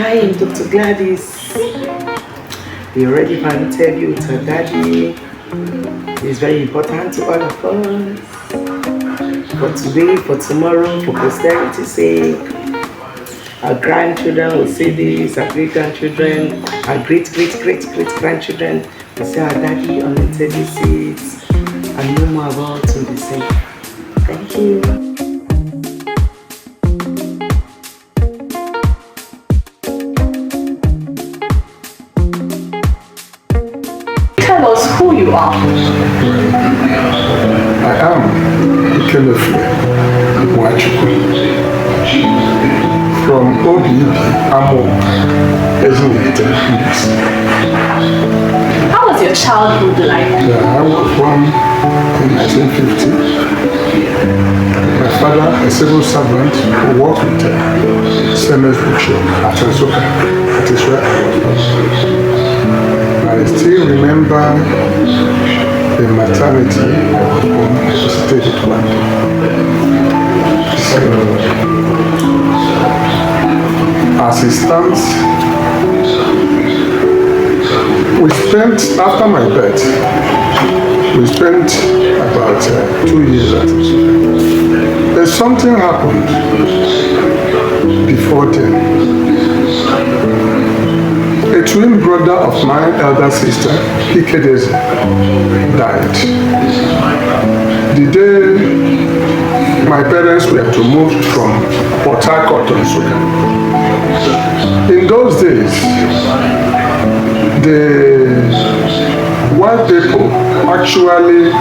Hi, I'm Dr. Gladys. We already for an interview with her daddy. It's very important to all of us. For today, for tomorrow, for posterity's sake. Our grandchildren will see this, our great-grandchildren, our great-great-great-great-grandchildren will see our daddy on the interview seats and know more about him the same. Thank you. Tell us who you are. I am Ikemefule D from OBB Amo Ezinite. How was your childhood like? Yeah, I was born in 1950. My father, a civil servant who worked with CMS bookshop at Soka. That is where I was born. I still remember the maternity I was born. I visited it one day. So, as it stands, we spent, after my birth, we spent about 2 years at it. There's something happened before then. A twin brother of my elder sister, a.k.a, died. The day my parents were to move from Port Harcourt to Nsukka. In those days, the white people actually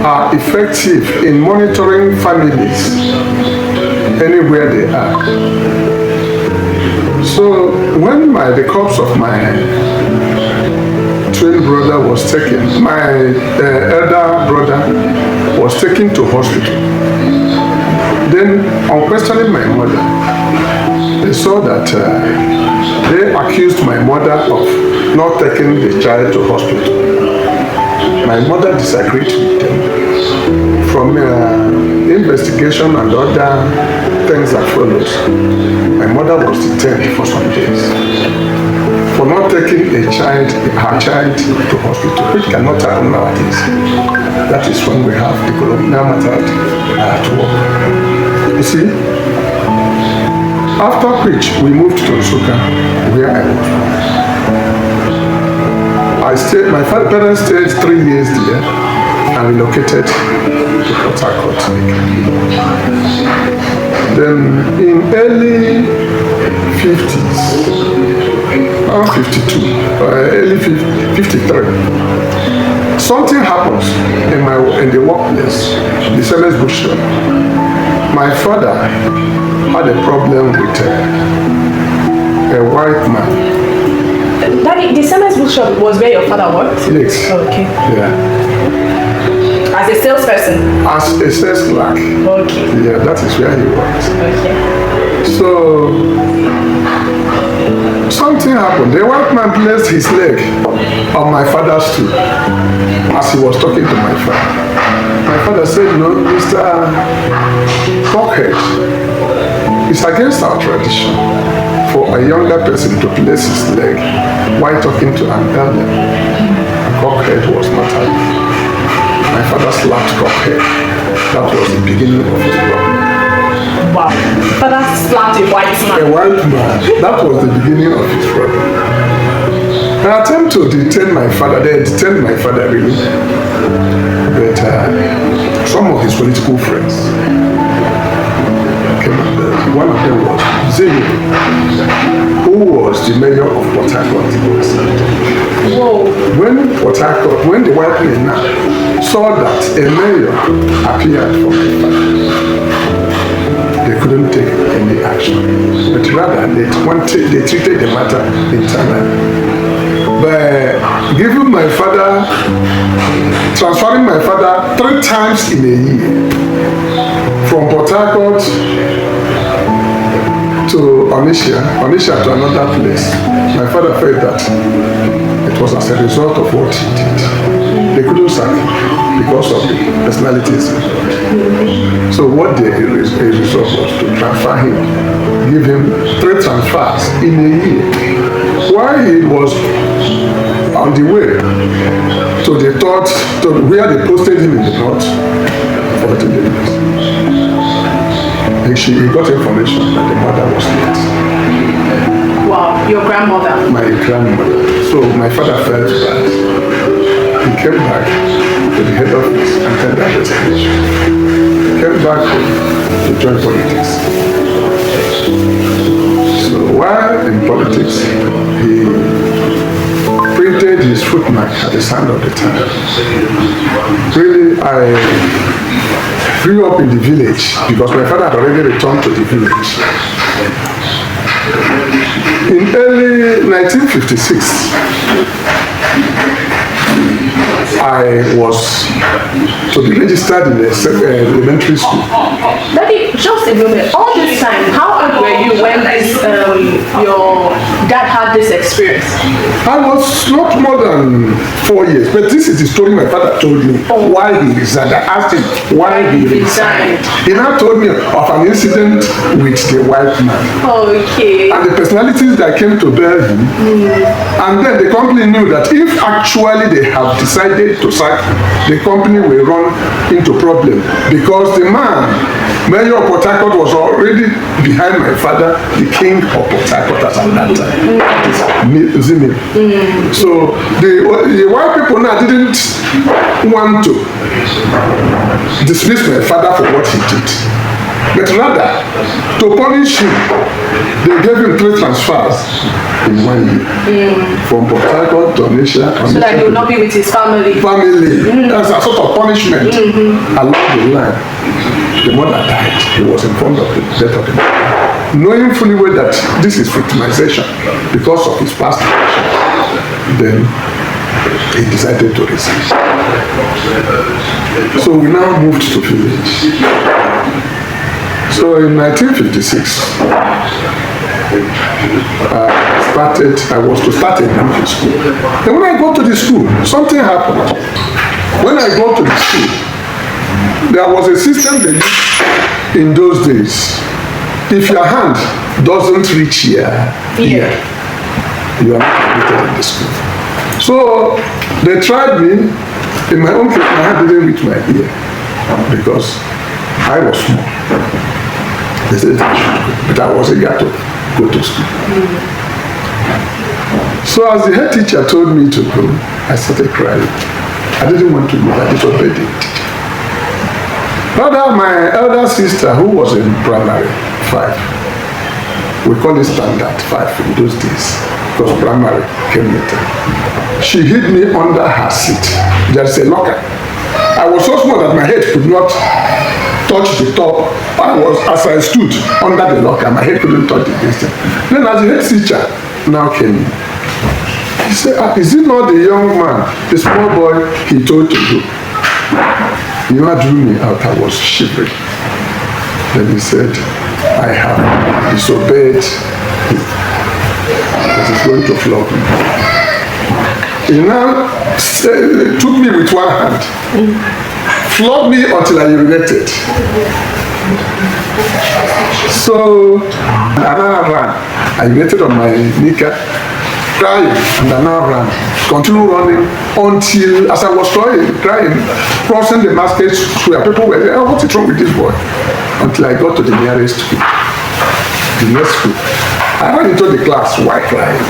are effective in monitoring families anywhere they are. So when the corpse of my twin brother was taken, my elder brother was taken to hospital. Then, on questioning my mother, they saw that they accused my mother of not taking the child to hospital. My mother disagreed with them. From investigation and other things that followed, my mother was detained for some days for not taking her child to hospital, which cannot happen nowadays. That is when we have the colonial method at work. You see, after which we moved to Nsukka, where I was born. My parents stayed 3 years there and relocated to Port Harcourt. Then in early 50s, around 52, early 53, something happens in the workplace, the CMS bookshop. My father had a problem with a white man. Daddy, the CMS bookshop was where your father worked? Yes. Oh, okay. Yeah. As a salesperson? As a sales clerk. Okay. Yeah, that is where he worked. Okay. So, something happened. The white man placed his leg on my father's stool as he was talking to my father. My father said, "No, Mr. Cockhead, it's against our tradition for a younger person to place his leg while talking to an elder." Cockhead was not happy. My father slapped Cockhead. That was the beginning of his problem. Wow. Father slapped a white man. A white man. That was the beginning of his problem. An attempt to detain my father, they detained my father really. But some of his political friends came up there. One of them was Zeno, who was the mayor of Port Harcourt. Whoa. When the white men now saw that a mayor appeared from the father, they couldn't take any action. But rather, they treated the matter internally. By transferring my father 3 times in a year from Port Harcourt to Onitsha to another place. My father felt that it was as a result of what he did. They couldn't couldn't sack him because of the personalities. So what the result was to transfer him, give him 3 transfers in a year. While he was on the way to the third, to where they posted him in the north for 2 days. He got information that the mother was late. Wow, your grandmother. My grandmother. So my father felt bad. He came back to the head office and tendered resignation. He came back to join politics. So while in politics, he printed his footmark at the sound of the time. Really, I grew up in the village because my father had already returned to the village. In early 1956, I was to be registered in the elementary school. Daddy, just a moment. All this time, how old were you when your dad had this experience? I was not more than 4 years, but this is the story my father told me. Why he resigned. I asked him why he resigned. He now told me of an incident with the white man. Okay. And the personalities that came to bear him. And then the company knew that if actually they have decided to sack, the company will run into problem because the man, Mayor of Port Harcourt, was already behind my father, the king of Port Harcourt at that time. Zimmy. So the white people now didn't want to dismiss my father for what he did. But rather, to punish him, they gave him 3 transfers in 1 year. From Port Harcourt to Onitsha. So that he will not be with his family. That's a sort of punishment. Along the line, the mother died. He was informed of the death of the mother. Knowing fully well that this is victimization because of his past action, then he decided to resign. So we now moved to village. So in 1956, I was to start a new school. And when I got to the school, something happened. When I got to the school, there was a system they used in those days. If your hand doesn't reach here, you are not admitted in the school. So they tried me. In my own case, my hand didn't reach my ear because I was small. They said, but I was eager to go to school. So as the head teacher told me to go, I started crying. I didn't want to go. I disobeyed the teacher. Rather, my elder sister, who was in primary 5, we call it standard 5 in those days, because primary came later. She hid me under her seat. There's a locker. I was so small that my head could not touch the top. As I stood under the locker, my head couldn't touch the distance. Then as the head teacher now came in, he said, is it not the young man, the small boy he told to go? He now drew me out. I was shivering. Then he said, I have disobeyed him. That is going to flog me. He now took me with one hand, flogged me until I urinated. So I now ran. I urinated on my knicker, crying, and I now ran. Continue running until, as I was crying, crossing the market square, people were saying, what's wrong with this boy? Until I got to the nearest school, the next school. I ran into the class while crying.